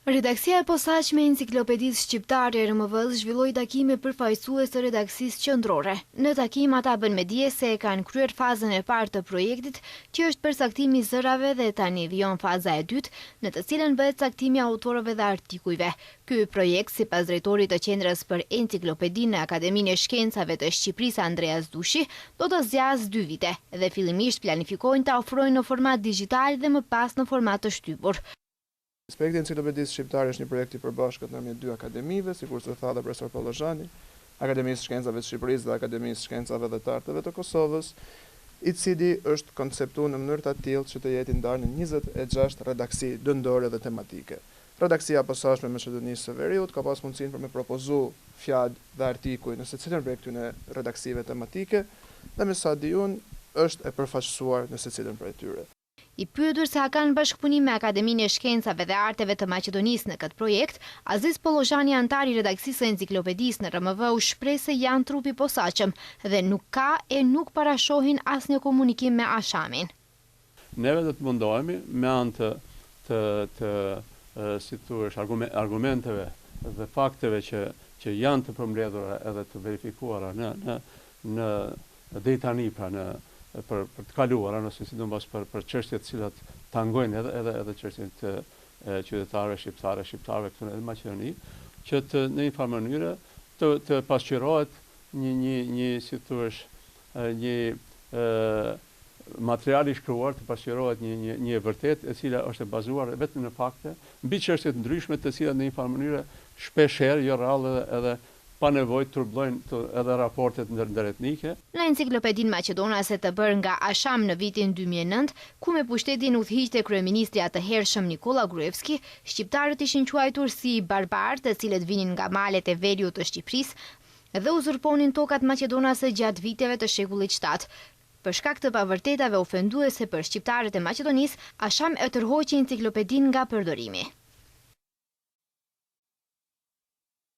Redaksia e posaçme e Enciklopedisë Shqiptare RMV zhvilloi takime përfaqësues të redaksisë qendrore. Në takim ata bën me dije se e kanë kryer fazën e parë të projektit, që është përcaktimi i zërave dhe tani vijon faza e dytë, në të cilën bëhet caktimi i autorëve dhe artikujve. Ky projekt, sipas drejtorit të Qendrës për Enciklopedinë në Akademinë e Shkencave të Shqipërisë Andreas Dushi, do të zgjasë 2 vite dhe fillimisht planifikojnë ta ofrojnë në format digjital dhe më pas në format të shtypur. Aspekti Enciklopedisë Shqiptare është një projekt i përbashkët ndërmjet 2 akademive, sikur se tha dhe profesor Pollozhani, Akademisë Shkencave të Shqipërisë dhe Akademisë Shkencave dhe të Arteve të Kosovës, i cili është konceptuar në mënyrë të tillë që të jetë ndarë në 26 redaksi dëndore dhe tematike. Redaksia e posaçme me Maqedonisë së Veriut ka pas mundësinë për me propozu fjalë dhe artikuj në secilën prej këtyre redaksive tematike dhe me sa di unë është e përfaqësuar në secilën prej tyre. I pyetur se a kanë bashkëpunim me Akademinë e Shkencave dhe Arteve të Maqedonisë në këtë projekt, Aziz Pollozhani, antari i redaksisë së Enciklopedisë në RMV, u shpreh se janë trup i posaçëm dhe nuk parashohin asnjë komunikim me Ashamin. Neve do të mundohemi me anë të si thuaç argumenteve dhe fakteve që janë të përmbledhura edhe të verifikuara në deri tani për të kaluara, nëse sidomos për çështjet të cilat tangojnë edhe çështjen të qytetarëve shqiptarëve këtu në Maqedoni, që në një farë mënyrë të pasqyrohet një si thuaç një material i shkruar, të pasqyrohet një e vërtetë e cila është e bazuar vetëm në fakte, mbi çështje të ndryshme të cilat në një farë mënyrë shpeshherë jo rrallë edhe pa nevojë të turblojnë edhe raportet ndëretnike. Në Enciklopedinë Maqedonase të bërë nga Asham në vitin 2009, ku me pushtetin udhëhiqte kryeministri atëhershëm Nikola Gruevski, shqiptarët ishin quajtur si barbarë, të cilët vinin nga malet e veriut të Shqipërisë dhe uzurponin tokat maqedonase gjatë viteve të shekullit 7. Për shkak të pavërtetave ofenduese për shqiptarët e Maqedonisë, Asham e tërhoqi Enciklopedinë nga përdorimi.